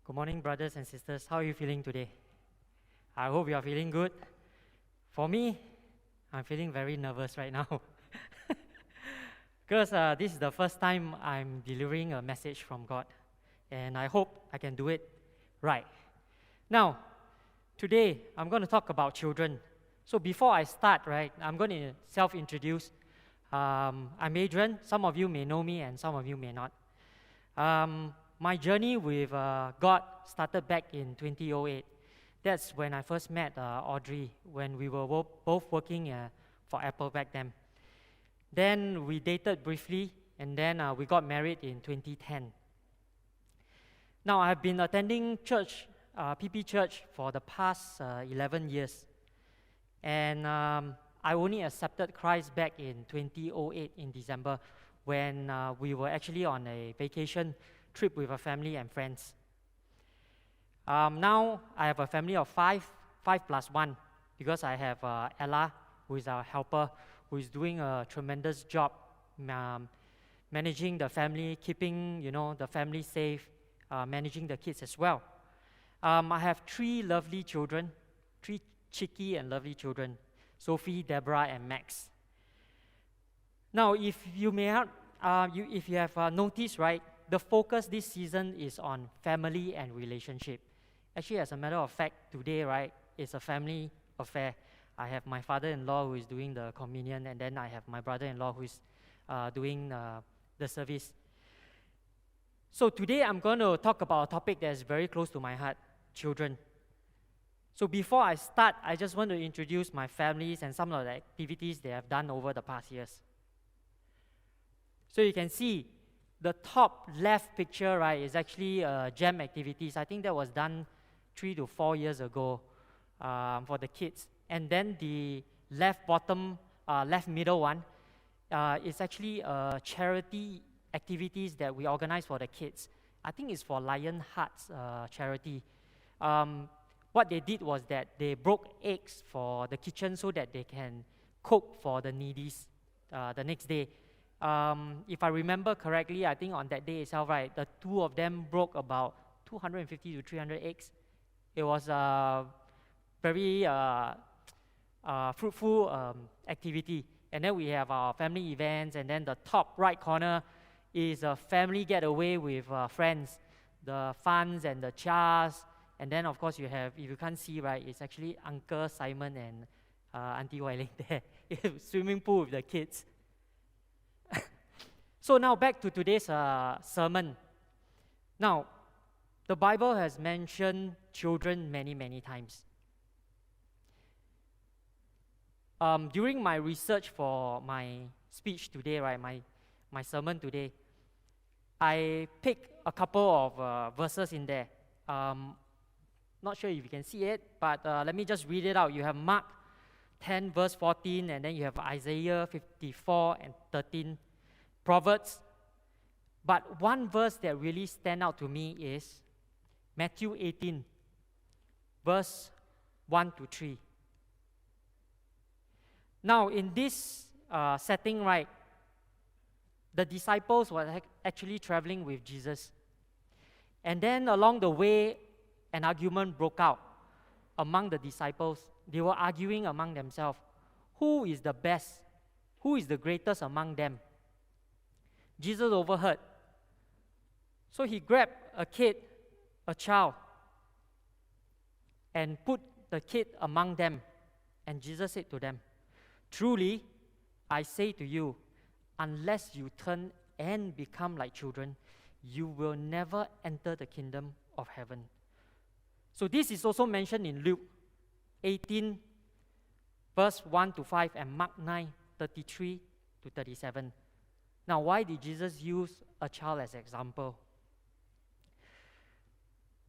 Good morning, brothers and sisters. How are you feeling today? I hope you are feeling good. For me, I'm feeling very nervous right now because this is the first time I'm delivering a message from God, and I hope I can do it right. Now, today I'm going to talk about children. So before I start, I'm going to self-introduce. I'm Adrain. Some of you may know me and some of you may not. My journey with God started back in 2008. That's when I first met Audrey, when we were both working for Apple back then. Then we dated briefly, and then we got married in 2010. Now, I've been attending church, PP Church, for the past 11 years. And I only accepted Christ back in 2008 in December, when we were actually on a vacation trip with a family and friends. Now I have a family of five plus one, because I have Ella, who is our helper, who is doing a tremendous job managing the family, keeping the family safe, managing the kids as well. I have three lovely children, three cheeky and lovely children, Sophie, Deborah, and Max. Now, if you have noticed, the focus this season is on family and relationship. Actually, as a matter of fact, today, it's a family affair. I have my father-in-law who is doing the communion, and then I have my brother-in-law who is doing the service. So today, I'm going to talk about a topic that is very close to my heart, children. So before I start, I just want to introduce my families and some of the activities they have done over the past years. So you can see the top left picture, is actually GEM activities. I think that was done 3 to 4 years ago for the kids. And then the left middle one is actually charity activities that we organize for the kids. I think it's for Lion Hearts charity. What they did was that they broke eggs for the kitchen so that they can cook for the needies the next day. If I remember correctly, I think on that day itself, the two of them broke about 250 to 300 eggs. It was a very fruitful activity. And then we have our family events, and then the top right corner is a family getaway with friends, the Funs and the Chas. And then, of course, you have, if you can't see, it's actually Uncle Simon and Auntie Wailing there, swimming pool with the kids. So now back to today's sermon. Now, the Bible has mentioned children many, many times. During my research for my speech today, my sermon today, I picked a couple of verses in there. Not sure if you can see it, but let me just read it out. You have Mark 10, verse 14, and then you have Isaiah 54 and 13. Proverbs. But one verse that really stands out to me is Matthew 18, verse 1 to 3. Now, in this setting, the disciples were actually traveling with Jesus. And then along the way, an argument broke out among the disciples. They were arguing among themselves. Who is the best? Who is the greatest among them? Jesus overheard. So he grabbed a child, and put the kid among them. And Jesus said to them, "Truly, I say to you, unless you turn and become like children, you will never enter the kingdom of heaven." So this is also mentioned in Luke 18, verse 1 to 5, and Mark 9, 33 to 37. Now, why did Jesus use a child as an example?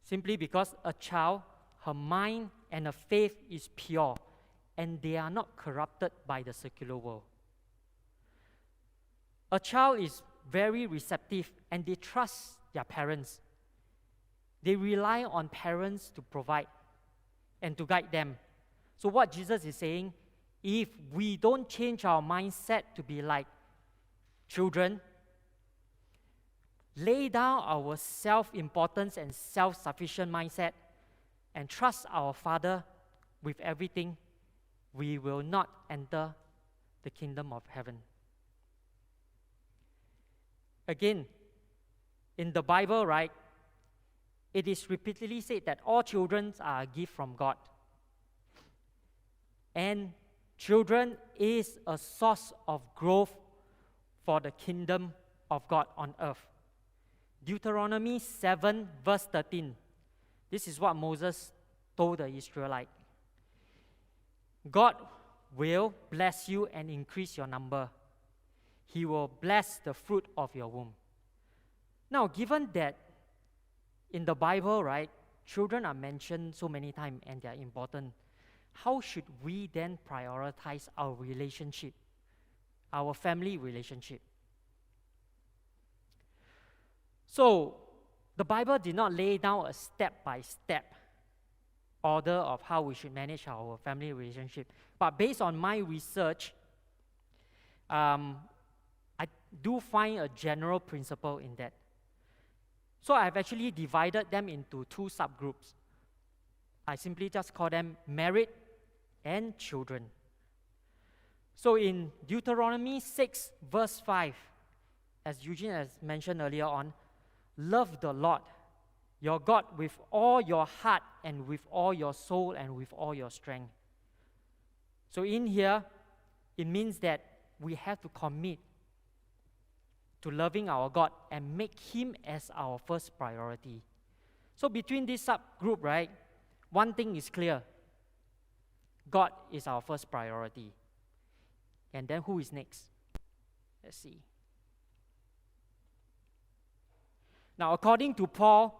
Simply because a child, her mind and her faith is pure, and they are not corrupted by the secular world. A child is very receptive, and they trust their parents. They rely on parents to provide and to guide them. So what Jesus is saying, if we don't change our mindset to be like children, lay down our self-importance and self-sufficient mindset and trust our Father with everything, we will not enter the kingdom of heaven. Again, in the Bible, right, it is repeatedly said that all children are a gift from God. And children is a source of growth for the kingdom of God on earth. Deuteronomy 7 verse 13. This is what Moses told the Israelites. God will bless you and increase your number. He will bless the fruit of your womb. Now, given that in the Bible, right, children are mentioned so many times and they are important, how should we then prioritize our relationship, our family relationship? So, the Bible did not lay down a step-by-step order of how we should manage our family relationship. But based on my research, I do find a general principle in that. So I've actually divided them into two subgroups. I simply just call them married and children. So in Deuteronomy 6 verse 5, as Eugene has mentioned earlier on, love the Lord, your God, with all your heart and with all your soul and with all your strength. So in here, it means that we have to commit to loving our God and make Him as our first priority. So between this subgroup, right, one thing is clear. God is our first priority. And then who is next? Let's see. Now, according to Paul,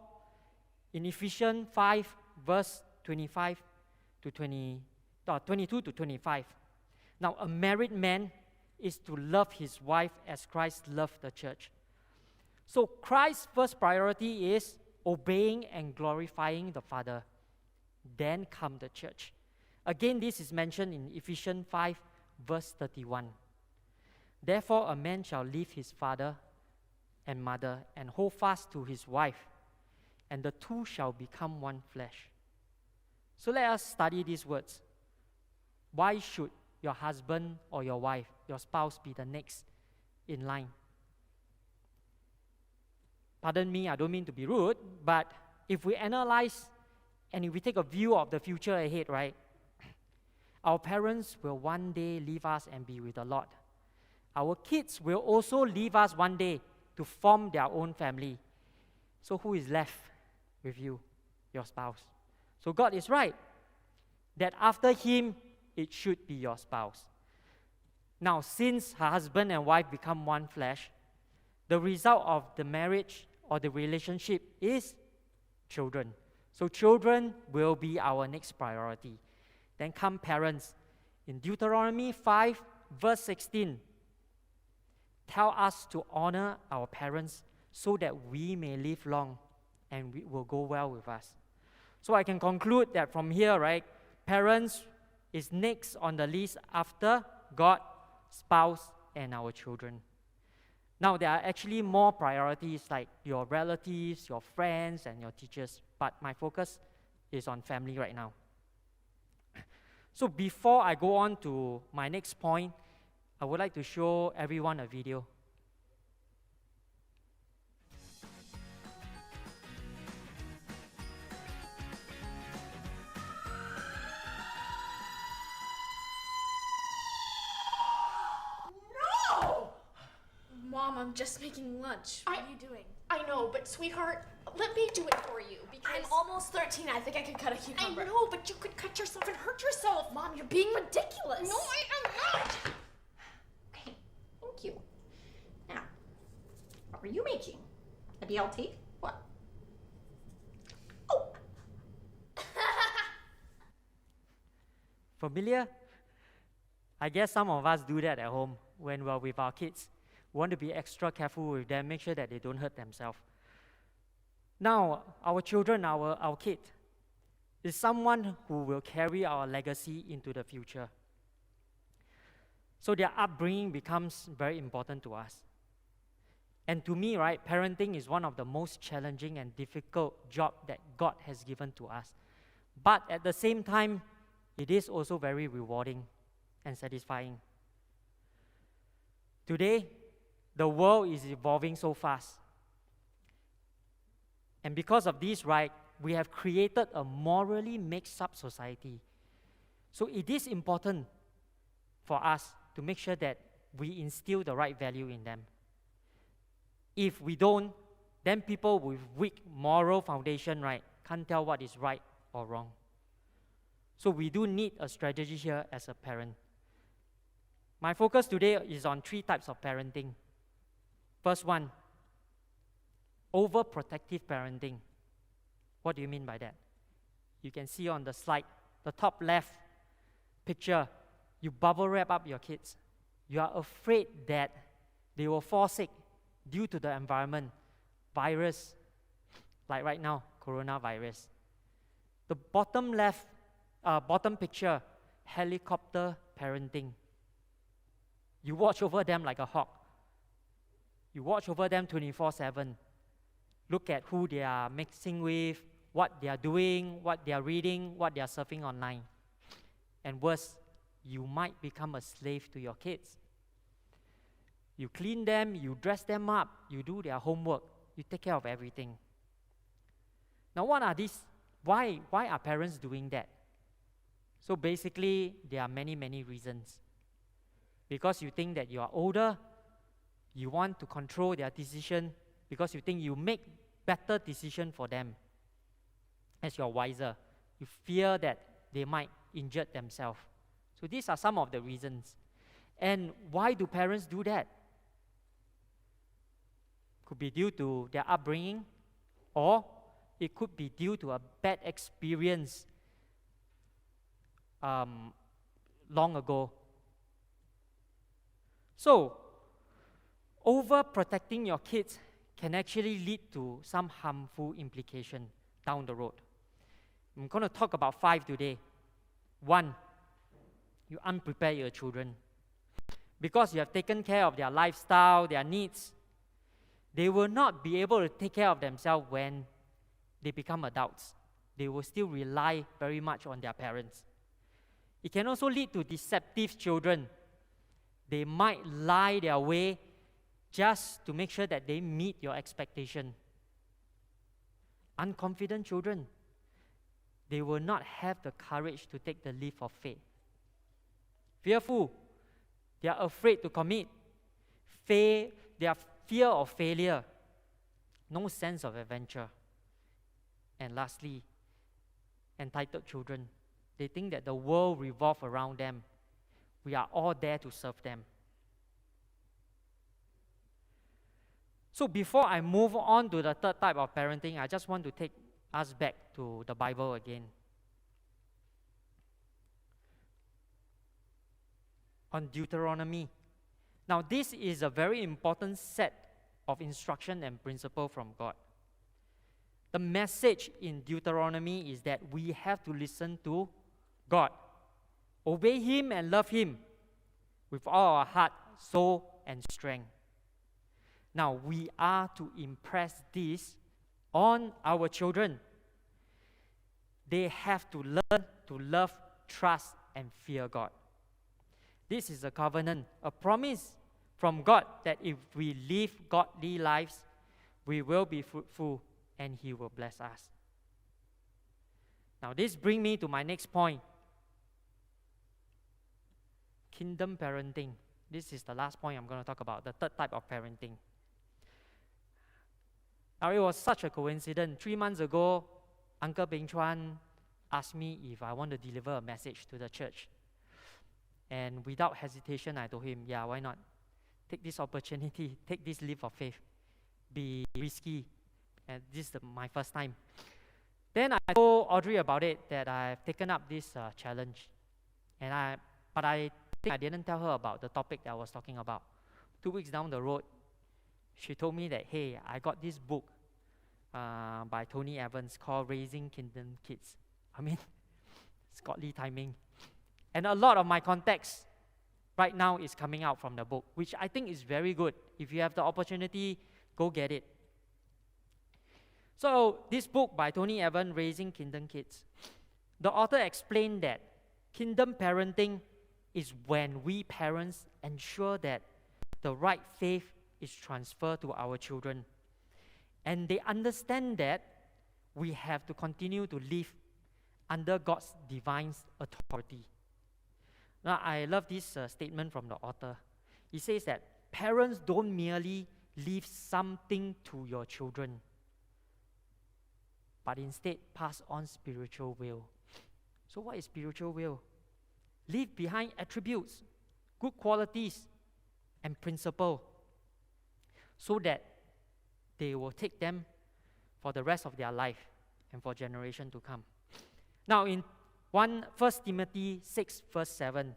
in Ephesians 5, verse 25 to 22 to 25, now a married man is to love his wife as Christ loved the church. So Christ's first priority is obeying and glorifying the Father. Then come the church. Again, this is mentioned in Ephesians 5, verse 31. Therefore, a man shall leave his father and mother and hold fast to his wife, and the two shall become one flesh. So let us study these words. Why should your husband or your wife, your spouse, be the next in line? Pardon me, I don't mean to be rude, but if we analyze and if we take a view of the future ahead, right, our parents will one day leave us and be with the Lord. Our kids will also leave us one day to form their own family. So who is left with you? Your spouse. So God is right that after Him, it should be your spouse. Now, since her husband and wife become one flesh, the result of the marriage or the relationship is children. So children will be our next priority. Then come parents. In Deuteronomy 5, verse 16, tell us to honor our parents so that we may live long and it will go well with us. So I can conclude that from here, right, parents is next on the list after God, spouse, and our children. Now, there are actually more priorities like your relatives, your friends, and your teachers, but my focus is on family right now. So before I go on to my next point, I would like to show everyone a video. Mom, I'm just making lunch. What are you doing? I know, but sweetheart, let me do it for you because I'm almost 13. I think I can cut a cucumber. I know, but you could cut yourself and hurt yourself. Mom, you're being ridiculous. No, I am not. Okay, thank you. Now, what were you making? A BLT? What? Oh. Familiar? I guess some of us do that at home when we're with our kids. We want to be extra careful with them, make sure that they don't hurt themselves. Now, our children, our kid, is someone who will carry our legacy into the future. So their upbringing becomes very important to us. And to me, right, parenting is one of the most challenging and difficult job that God has given to us. But at the same time, it is also very rewarding and satisfying. Today, the world is evolving so fast. And because of this, right, we have created a morally mixed up society. So it is important for us to make sure that we instill the right value in them. If we don't, then people with weak moral foundation, right, can't tell what is right or wrong. So we do need a strategy here as a parent. My focus today is on 3 types of parenting. First one, overprotective parenting. What do you mean by that? You can see on the slide, the top left picture, you bubble wrap up your kids. You are afraid that they will fall sick due to the environment, virus, like right now, coronavirus. The bottom left, bottom picture, helicopter parenting. You watch over them like a hawk. You watch over them 24/7. Look at who they are mixing with, what they are doing, what they are reading, what they are surfing online. And worse, you might become a slave to your kids. You clean them, you dress them up, you do their homework, you take care of everything. Now, what are these? Why are parents doing that? So basically, there are many, many reasons. Because you think that you are older, you want to control their decision, because you think you make better decision for them as you're wiser. You fear that they might injure themselves. So these are some of the reasons. And why do parents do that? Could be due to their upbringing, or it could be due to a bad experience long ago. So, overprotecting your kids can actually lead to some harmful implication down the road. I'm going to talk about 5 today. 1, you unprepare your children. Because you have taken care of their lifestyle, their needs, they will not be able to take care of themselves when they become adults. They will still rely very much on their parents. It can also lead to deceptive children. They might lie their way just to make sure that they meet your expectation. Unconfident children, they will not have the courage to take the leap of faith. Fearful, they are afraid to commit. They are fear of failure, no sense of adventure. And lastly, entitled children, they think that the world revolves around them. We are all there to serve them. So before I move on to the 3rd type of parenting, I just want to take us back to the Bible again. On Deuteronomy. Now this is a very important set of instruction and principle from God. The message in Deuteronomy is that we have to listen to God. Obey Him and love Him with all our heart, soul, and strength. Now, we are to impress this on our children. They have to learn to love, trust, and fear God. This is a covenant, a promise from God that if we live godly lives, we will be fruitful and He will bless us. Now, this brings me to my next point. Kingdom parenting. This is the last point I'm going to talk about, the 3rd type of parenting. Now, it was such a coincidence. 3 months ago, Uncle Beng Chuan asked me if I want to deliver a message to the church. And without hesitation, I told him, yeah, why not? Take this opportunity, take this leap of faith. Be risky. And this is my first time. Then I told Audrey about it, that I've taken up this challenge. But I think I didn't tell her about the topic that I was talking about. 2 weeks down the road, she told me that, hey, I got this book by Tony Evans called Raising Kingdom Kids. I mean, it's godly timing. And a lot of my context right now is coming out from the book, which I think is very good. If you have the opportunity Go get it. So this book by Tony Evans, Raising Kingdom Kids, the author explained that kingdom parenting is when we parents ensure that the right faith is transferred to our children. And they understand that we have to continue to live under God's divine authority. Now, I love this statement from the author. He says that parents don't merely leave something to your children, but instead pass on spiritual will. So what is spiritual will? Leave behind attributes, good qualities, and principle, so that they will take them for the rest of their life and for generation to come. Now in 1 Timothy 6 verse 7,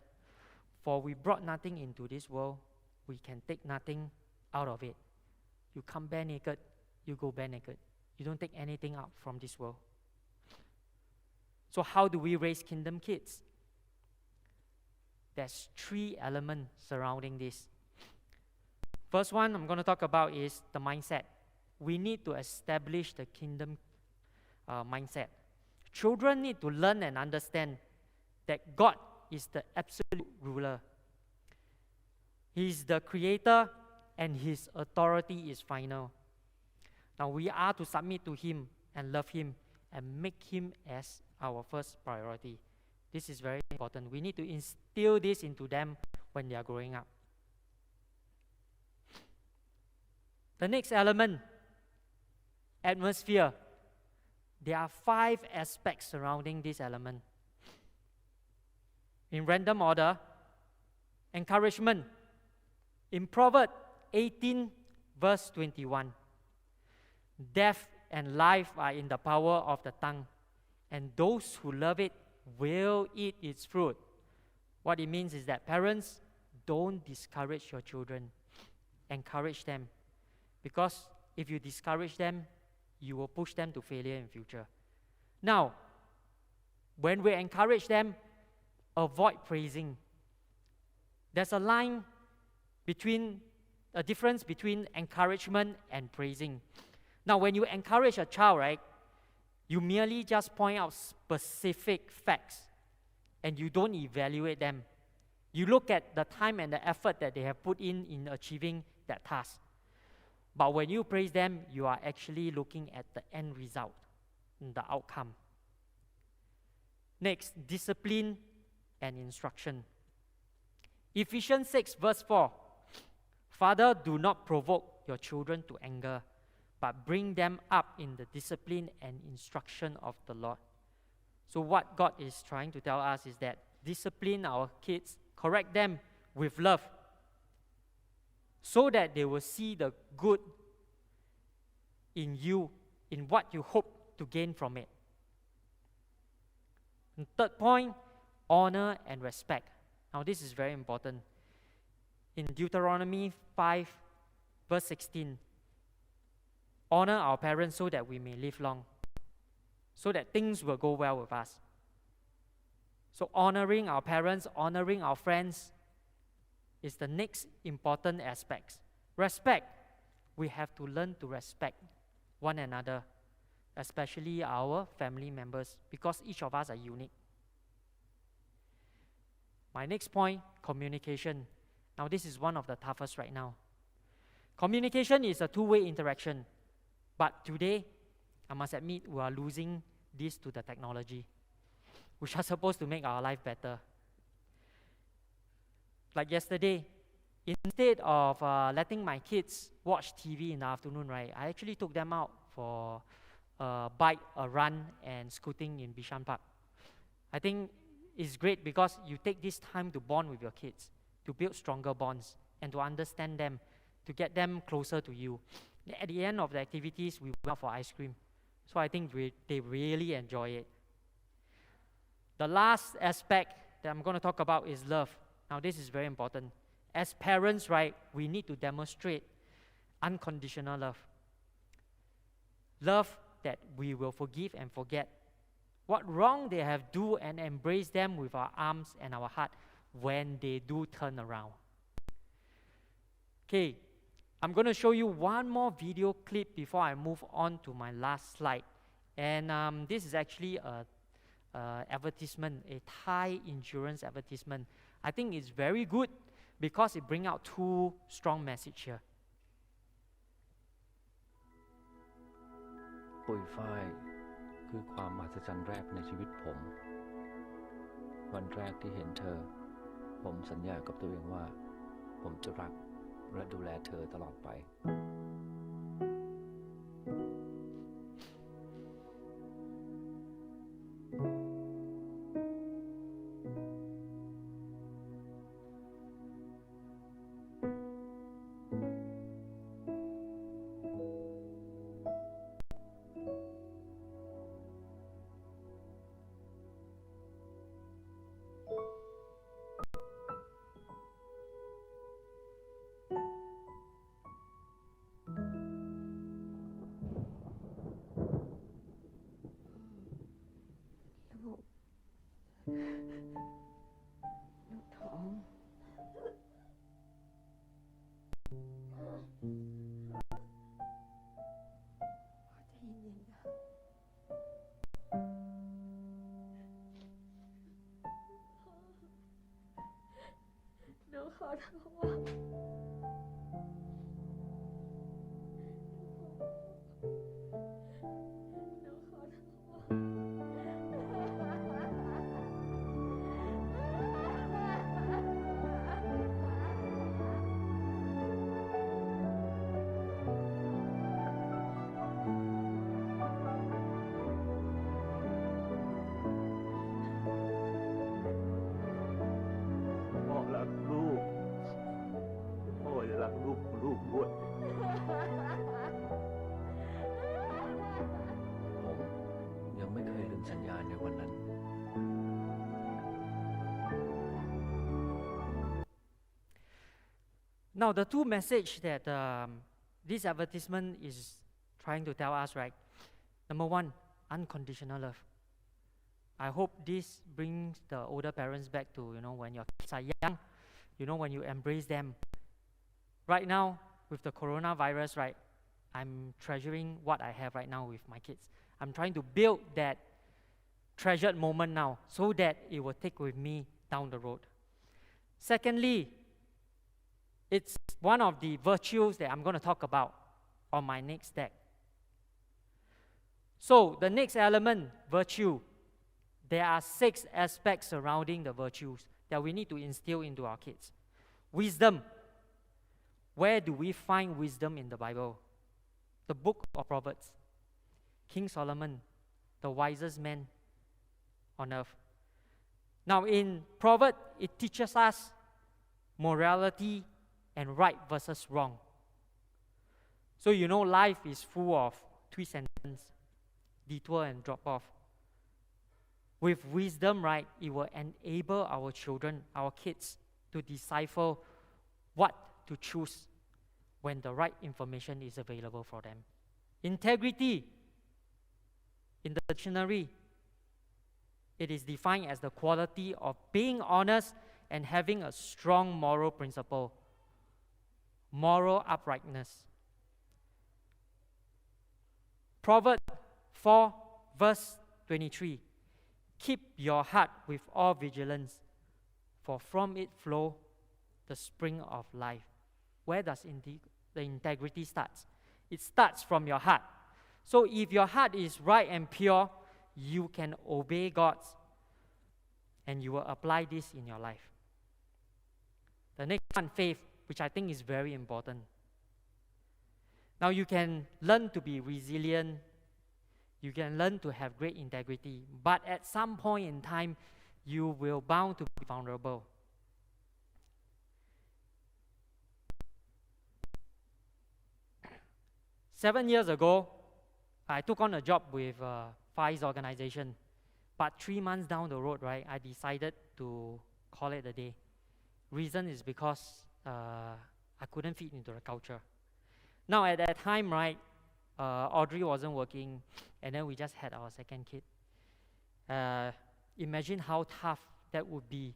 for we brought nothing into this world, we can take nothing out of it. You come bare naked, you go bare naked. You don't take anything out from this world. So how do we raise kingdom kids? There's 3 elements surrounding this. First one I'm going to talk about is the mindset. We need to establish the kingdom mindset. Children need to learn and understand that God is the absolute ruler. He is the creator and His authority is final. Now we are to submit to Him and love Him and make Him as our first priority. This is very important. We need to instill this into them when they are growing up. The next element, atmosphere. There are 5 aspects surrounding this element. In random order, encouragement. In Proverbs 18 verse 21, death and life are in the power of the tongue, and those who love it will eat its fruit. What it means is that parents, don't discourage your children. Encourage them. Because if you discourage them, you will push them to failure in future. Now, when we encourage them, avoid praising. There's a difference between encouragement and praising. Now, when you encourage a child, right, you merely just point out specific facts and you don't evaluate them. You look at the time and the effort that they have put in achieving that task. But when you praise them, you are actually looking at the end result, the outcome. Next, discipline and instruction. Ephesians 6 verse 4, Father, do not provoke your children to anger, but bring them up in the discipline and instruction of the Lord. So what God is trying to tell us is that discipline our kids, correct them with love, so that they will see the good in you, in what you hope to gain from it. And third point, honor and respect. Now this is very important. In Deuteronomy 5 verse 16, honor our parents so that we may live long, so that things will go well with us. So honoring our parents, honoring our friends is the next important aspect. Respect. We have to learn to respect one another, especially our family members, because each of us are unique. My next point, communication. Now this is one of the toughest right now. Communication is a two-way interaction, but today, I must admit, we are losing this to the technology, which are supposed to make our life better. Like yesterday, instead of letting my kids watch TV in the afternoon, right, I actually took them out for a bike, a run, and scooting in Bishan Park. I think it's great because you take this time to bond with your kids, to build stronger bonds, and to understand them, to get them closer to you. At the end of the activities, we went out for ice cream. So I think they really enjoy it. The last aspect that I'm going to talk about is love. Now this is very important. As parents, right, we need to demonstrate unconditional love. Love that we will forgive and forget what wrong they have do and embrace them with our arms and our heart when they do turn around. Okay, I'm going to show you one more video clip before I move on to my last slide. And this is actually a advertisement, a Thai insurance advertisement. I think it's very good because it brings out two strong messages here. ปุยฝ้ายคือความมหัศจรรย์แรกในชีวิตผม วันแรกที่เห็นเธอ ผมสัญญากับตัวเองว่า ผมจะรักและดูแลเธอตลอดไป ลูกท้องพ่อใจเย็นๆนะหนูขอโทษหนูขอโทษ พ่อรักลูก พ่อจะรักลูกของลูกด้วย ผมยังไม่เคยลืมสัญญาในวันนั้น Now, the two message that this advertisement is trying to tell us, right? Number one, unconditional love. I hope this brings the older parents back to, when your kids are young, when you embrace them. Right now, with the coronavirus, right, I'm treasuring what I have right now with my kids. I'm trying to build that treasured moment now so that it will take with me down the road. Secondly, it's one of the virtues that I'm going to talk about on my next deck. So, the next element, virtue, there are 6 aspects surrounding the virtues that we need to instill into our kids. Wisdom. Where do we find wisdom in the Bible? The book of Proverbs. King Solomon, the wisest man on earth. Now, in Proverbs, it teaches us morality and right versus wrong. So life is full of twists and turns, detour and drop off. With wisdom, right, it will enable our children, our kids, to decipher what to choose when the right information is available for them. Integrity, in the dictionary, it is defined as the quality of being honest and having a strong moral principle. Moral uprightness. Proverbs 4, verse 23. Keep your heart with all vigilance, for from it flow the spring of life. Where does the integrity start? It starts from your heart. So if your heart is right and pure, you can obey God, and you will apply this in your life. The next one, faith, which I think is very important. Now you can learn to be resilient, you can learn to have great integrity, but at some point in time, you will bound to be vulnerable. Seven years ago, I took on a job with Far East organization, but 3 months down the road, right, I decided to call it a day. Reason is because I couldn't fit into the culture. Now at that time, right, Audrey wasn't working, and then we just had our second kid. Imagine how tough that would be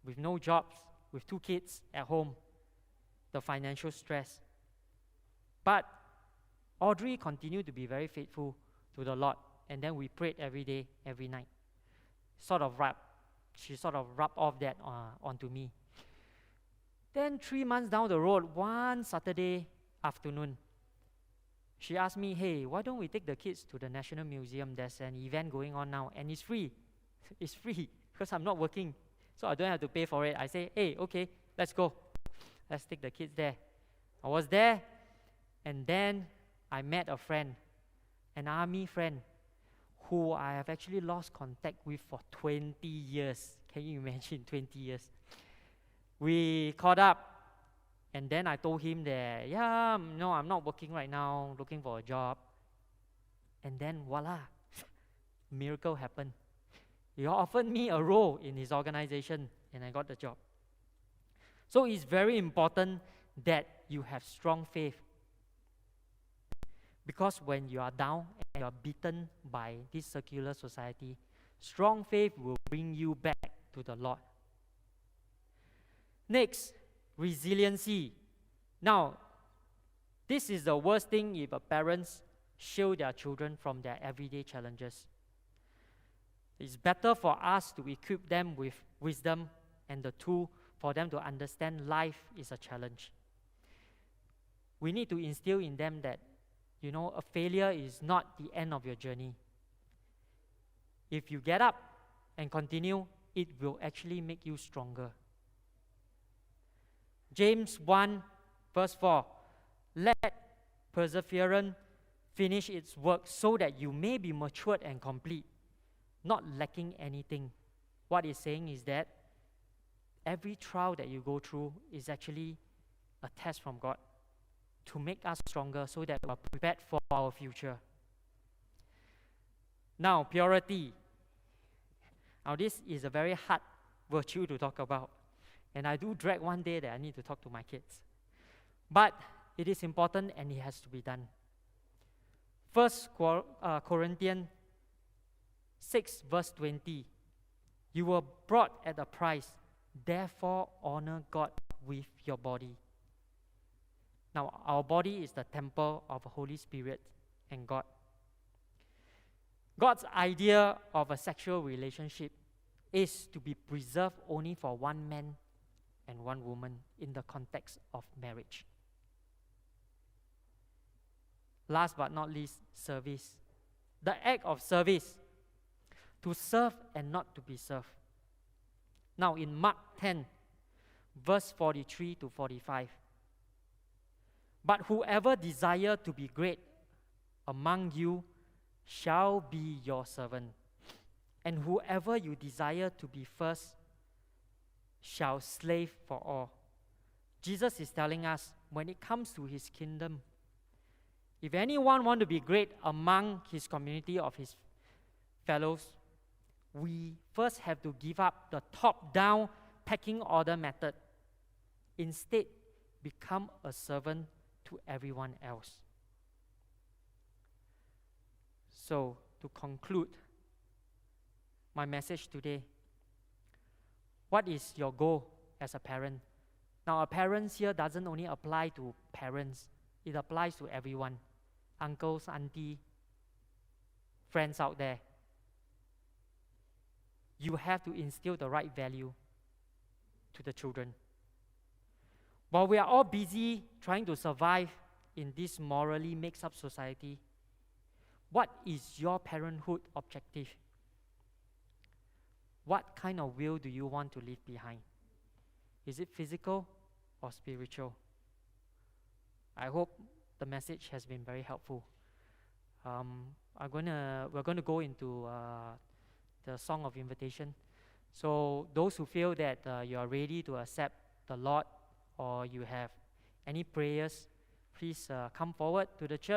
with no jobs, with 2 kids at home, the financial stress. But Audrey continued to be very faithful to the Lord, and then we prayed every day, every night. She sort of rubbed off that onto me. Then 3 months down the road, one Saturday afternoon, she asked me, hey, why don't we take the kids to the National Museum? There's an event going on now, and it's free. It's free, because I'm not working, so I don't have to pay for it. I say, hey, okay, let's go. Let's take the kids there. I was there, and then I met a friend, an army friend, who I have actually lost contact with for 20 years. Can you imagine, 20 years? We caught up, and then I told him that, yeah, no, I'm not working right now, looking for a job. And then voila, miracle happened. He offered me a role in his organization, and I got the job. So it's very important that you have strong faith. Because when you are down and you are beaten by this secular society, strong faith will bring you back to the Lord. Next, resiliency. Now, this is the worst thing if a parents shield their children from their everyday challenges. It's better for us to equip them with wisdom and the tool for them to understand life is a challenge. We need to instill in them that, a failure is not the end of your journey. If you get up and continue, it will actually make you stronger. James 1 verse 4, let perseverance finish its work so that you may be matured and complete, not lacking anything. What it's saying is that every trial that you go through is actually a test from God to make us stronger so that we are prepared for our future. Now, purity. Now, this is a very hard virtue to talk about. And I do dread one day that I need to talk to my kids. But it is important and it has to be done. 1 Corinthians 6 verse 20. You were brought at a price, therefore honor God with your body. Now, our body is the temple of the Holy Spirit and God. God's idea of a sexual relationship is to be preserved only for one man and one woman in the context of marriage. Last but not least, service. The act of service, to serve and not to be served. Now, in Mark 10, verse 43 to 45, but whoever desire to be great among you shall be your servant, and whoever you desire to be first shall slave for all. Jesus is telling us, when it comes to his kingdom, if anyone want to be great among his community of his fellows, we first have to give up the top-down pecking order method. Instead, become a servant to everyone else. So, to conclude my message today, what is your goal as a parent? Now, a parent here doesn't only apply to parents, it applies to everyone. Uncles, auntie, friends out there. You have to instill the right value to the children. While we are all busy trying to survive in this morally mixed-up society, what is your parenthood objective? What kind of will do you want to leave behind? Is it physical or spiritual? I hope the message has been very helpful. We're going to go into the song of invitation. So those who feel that you are ready to accept the Lord, or you have any prayers, please come forward to the church.